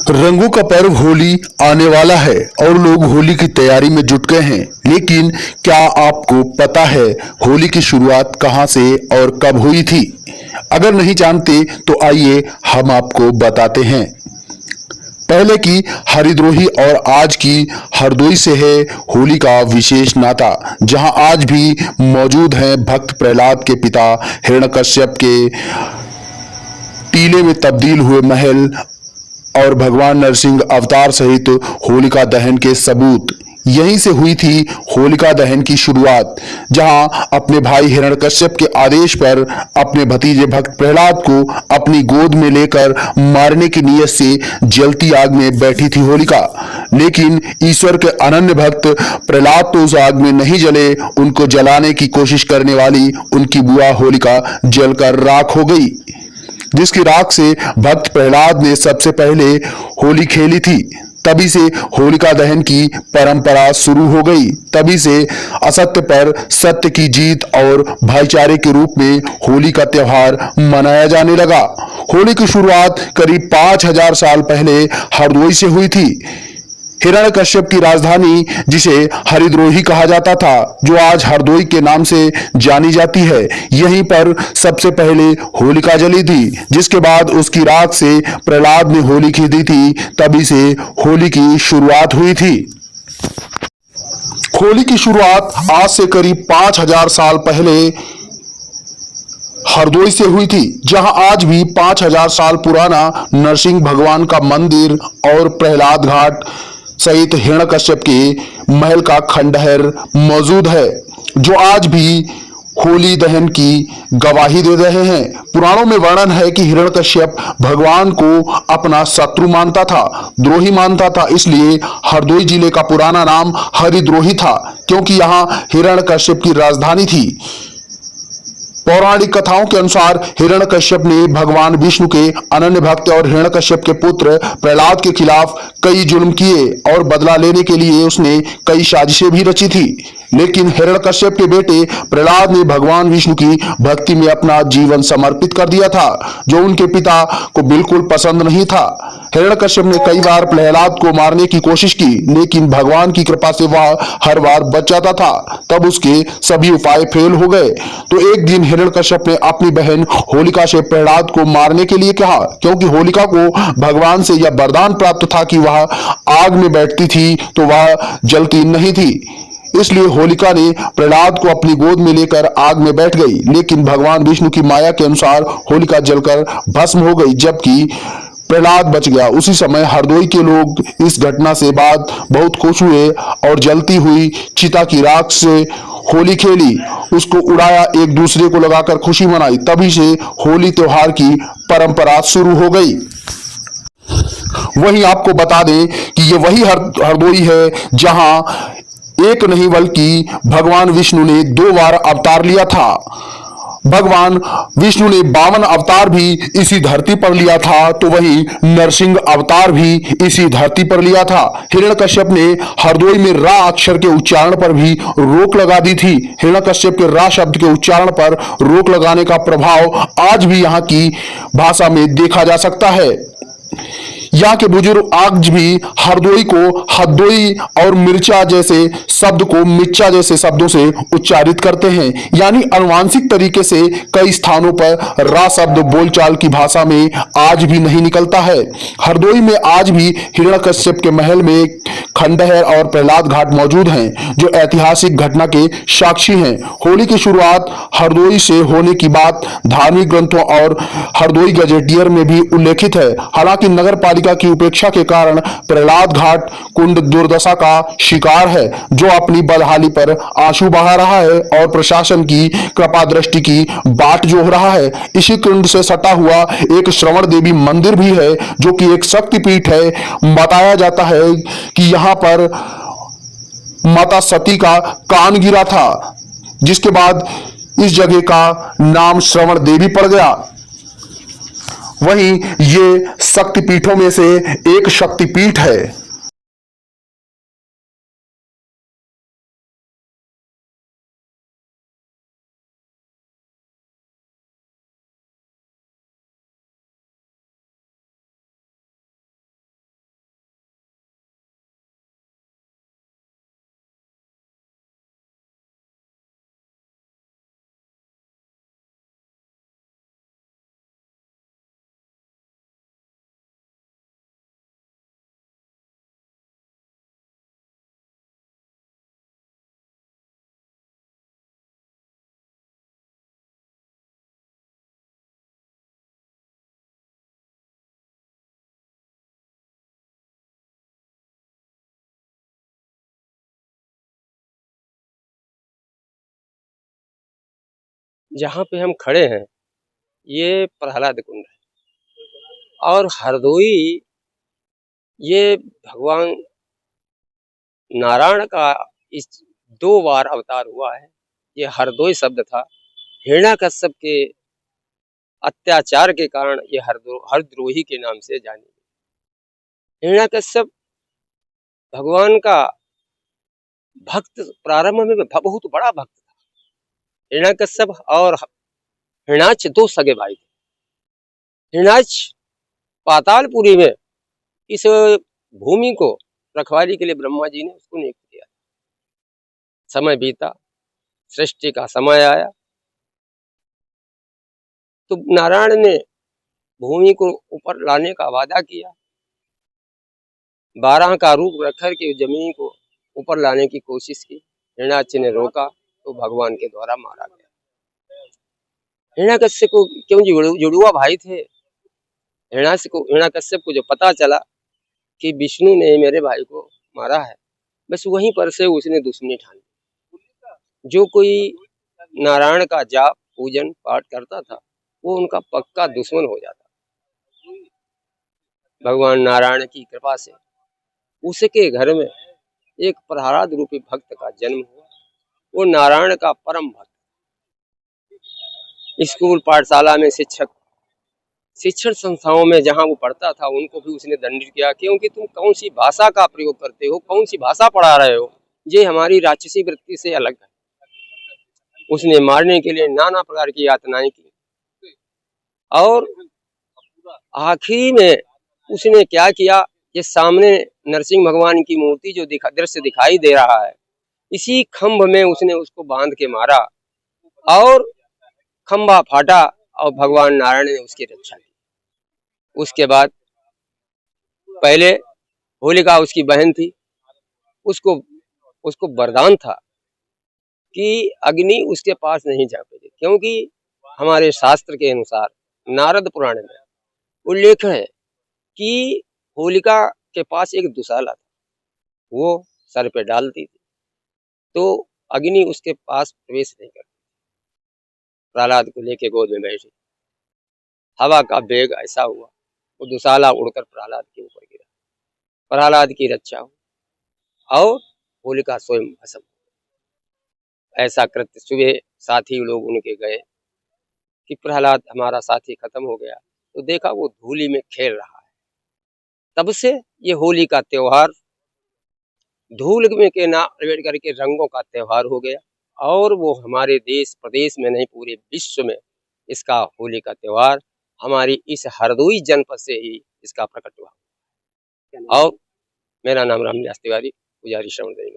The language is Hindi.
रंगों का पर्व होली आने वाला है और लोग होली की तैयारी में जुट गए हैं। लेकिन क्या आपको पता है होली की शुरुआत कहां से और कब हुई थी? अगर नहीं जानते तो आइए हम आपको बताते हैं। पहले की हरिद्रोही और आज की हरदोई से है होली का विशेष नाता, जहां आज भी मौजूद हैं भक्त प्रहलाद के पिता हिरण्यकश्यप के टीले में तब्दील हुए महल और भगवान नरसिंह अवतार सहित होलिका दहन के सबूत। यहीं से हुई थी होलिका दहन की शुरुआत, जहां अपने भाई हिरण्यकश्यप के आदेश पर अपने भतीजे भक्त प्रहलाद को अपनी गोद में लेकर मारने की नीयत से जलती आग में बैठी थी होलिका। लेकिन ईश्वर के अनन्य भक्त प्रहलाद तो उस आग में नहीं जले, उनको जलाने की कोशिश करने वाली उनकी बुआ होलिका जलकर राख हो गई, जिसकी राख से भक्त प्रहलाद ने सबसे पहले होली खेली थी। तभी से होलिका दहन की परंपरा शुरू हो गई। तभी से असत्य पर सत्य की जीत और भाईचारे के रूप में होली का त्योहार मनाया जाने लगा। होली की शुरुआत करीब 5000 साल पहले हरदोई से हुई थी। हिरण्यकश्यप की राजधानी, जिसे हरिद्रोही कहा जाता था, जो आज हरदोई के नाम से जानी जाती है, यहीं पर सबसे पहले होलिका जली थी, जिसके बाद उसकी राख से प्रहलाद ने होली खींची थी। तभी से होली की शुरुआत हुई थी। होली की शुरुआत आज से करीब 5000 साल पहले हरदोई से हुई थी, जहां आज भी 5000 साल पुराना नरसिंह भगवान का मंदिर और प्रहलाद घाट सहित हिरण्यकश्यप के महल का खंडहर मौजूद है, जो आज भी होली दहन की गवाही दे रहे हैं। पुराणों में वर्णन है कि हिरण्यकश्यप भगवान को अपना शत्रु मानता था, द्रोही मानता था। इसलिए हरदोई जिले का पुराना नाम हरिद्रोही था, क्योंकि यहाँ हिरण्यकश्यप की राजधानी थी। पौराणिक कथाओं के अनुसार हिरण्यकश्यप ने भगवान विष्णु के अनन्य भक्त और हिरण्यकश्यप के पुत्र प्रहलाद के खिलाफ कई जुल्म किए और बदला लेने के लिए उसने कई साजिशें भी रची थी। लेकिन हिरण्यकश्यप के बेटे प्रहलाद ने भगवान विष्णु की भक्ति में अपना जीवन समर्पित कर दिया था, जो उनके पिता को बिल्कुल पसंद नहीं था। हिरण्यकश्यप ने कई बार प्रहलाद को मारने की कोशिश की, लेकिन भगवान की कृपा से वह हर बार बच जाता था। तब उसके सभी उपाय फेल हो गए। तो एक दिन हिरण्यकश्यप ने अपनी बहन होलिका से प्रहलाद को मारने के लिए कहा, क्योंकि होलिका को भगवान से यह वरदान प्राप्त था कि वह आग में बैठती थी तो वह जलती नहीं थी। इसलिए होलिका ने प्रहलाद को अपनी गोद में लेकर आग में बैठ गई। लेकिन भगवान विष्णु की माया के अनुसार होलिका जलकर भस्म हो गई, जबकि प्रहलाद बच गया। उसी समय हरदोई के लोग इस घटना से बाद बहुत खुश हुए और जलती हुई चिता की राख से होली खेली, उसको उड़ाया, एक दूसरे को लगाकर खुशी मनाई। तभी से होली त्योहार की परंपरा शुरू हो गई। वहीं आपको बता दें कि ये वही हरदोई है जहां एक नहीं बल्कि भगवान विष्णु ने 2 बार अवतार लिया था। भगवान विष्णु ने 52 अवतार भी इसी धरती पर लिया था, तो वहीं नरसिंह अवतार भी इसी धरती पर लिया था। हिरण्यकश्यप ने हरदोई में रा अक्षर के उच्चारण पर भी रोक लगा दी थी। हिरण्यकश्यप के रा शब्द के उच्चारण पर रोक लगाने का प्रभाव आज भी यहाँ की भाषा में देखा जा सकता है। यहाँ के बुजुर्ग आज भी हरदोई को हदोई और मिर्चा जैसे शब्द को मिर्चा जैसे शब्दों से उच्चारित करते हैं, यानी अनुवांशिक तरीके से कई स्थानों पर रा शब्द बोलचाल की भाषा में आज भी नहीं निकलता है। हरदोई में आज भी हिरण्यकश्यप के महल में खंडहर और प्रहलाद घाट मौजूद हैं, जो ऐतिहासिक घटना के साक्षी हैं। होली की शुरुआत हरदोई से होने की बात धार्मिक ग्रंथों और हरदोई गजेटियर में भी उल्लेखित है। हालांकि नगर पालिका की उपेक्षा के कारण प्रहलाद घाट कुंड दुर्दशा का शिकार है, जो अपनी बदहाली पर आंसू बहा रहा है और प्रशासन की कृपा दृष्टि की बाट जोह रहा है। इसी कुंड से सटा हुआ एक श्रवण देवी मंदिर भी है, जो कि एक शक्तिपीठ है। बताया जाता है कि यहाँ पर माता सती का कान गिरा था, जिसके बाद इस जगह का नाम श्रवण देवी पड़ गया। वहीं ये शक्तिपीठों में से एक शक्तिपीठ है। जहाँ पे हम खड़े हैं ये प्रहलाद कुंड है और हरदोई ये भगवान नारायण का इस 2 बार अवतार हुआ है। ये हरदोई शब्द था। हिरण्याकश्यप के अत्याचार के कारण ये हरद्रोही के नाम से जानी गई। हिरण्याकश्यप भगवान का भक्त प्रारंभ में बहुत बड़ा भक्त था। हिरण्याकश्यप और हिरण्याक्ष 2 सगे भाई थे। हिरण्याक्ष पातालपुरी में इस भूमि को रखवाली के लिए ब्रह्मा जी ने उसको नियुक्त किया। समय बीता, सृष्टि का समय आया तो नारायण ने भूमि को ऊपर लाने का वादा किया। 12 का रूप रख कर के जमीन को ऊपर लाने की कोशिश की। हिरण्याक्ष ने रोका तो भगवान के द्वारा मारा गया। हिरण्याकश्यप को क्यों जुड़वा भाई थे। हिरण्याकश्यप को जो पता चला कि विष्णु ने मेरे भाई को मारा है, बस वहीं पर से उसने दुश्मनी ठानी। जो कोई नारायण का जाप पूजन पाठ करता था वो उनका पक्का दुश्मन हो जाता। भगवान नारायण की कृपा से उसके घर में एक प्रहलाद रूपी भक्त का जन्म हुआ। वो नारायण का परम भक्त। स्कूल पाठशाला में शिक्षण संस्थाओं में जहां वो पढ़ता था उनको भी उसने दंडित किया, क्योंकि तुम कौन सी भाषा का प्रयोग करते हो, कौन सी भाषा पढ़ा रहे हो, ये हमारी राक्षसी वृत्ति से अलग है। उसने मारने के लिए नाना प्रकार की यातनाएं की और आखिरी में उसने क्या किया, ये सामने नरसिंह भगवान की मूर्ति जो दृश्य दिखाई दे रहा है, इसी खंभ में उसने उसको बांध के मारा और खंभा फाटा और भगवान नारायण ने उसकी रक्षा की। उसके बाद पहले होलिका उसकी बहन थी, उसको वरदान था कि अग्नि उसके पास नहीं जा पाएगी, क्योंकि हमारे शास्त्र के अनुसार नारद पुराण में उल्लेख है कि होलिका के पास एक दुशाला था, वो सर पे डालती थी तो अग्नि उसके पास प्रवेश नहीं करती। प्रहलाद को लेके गोद में बैठी, हवा का वेग ऐसा हुआ वो दुशाला उड़कर प्रहलाद के ऊपर गिरा। प्रहलाद की रक्षा हुई और होलिका स्वयं भस्म। ऐसा कृत्य सुबह साथी लोग उनके गए कि प्रहलाद हमारा साथी खत्म हो गया, तो देखा वो धूली में खेल रहा है। तब से ये होली का त्योहार धूल में के ना अम्बेडकर के रंगों का त्योहार हो गया और वो हमारे देश प्रदेश में नहीं पूरे विश्व में इसका होली का त्योहार हमारी इस हरदोई जनपद से ही इसका प्रकट हुआ। और मेरा नाम रामविलास तिवारी, पुजारी श्रवण देवी।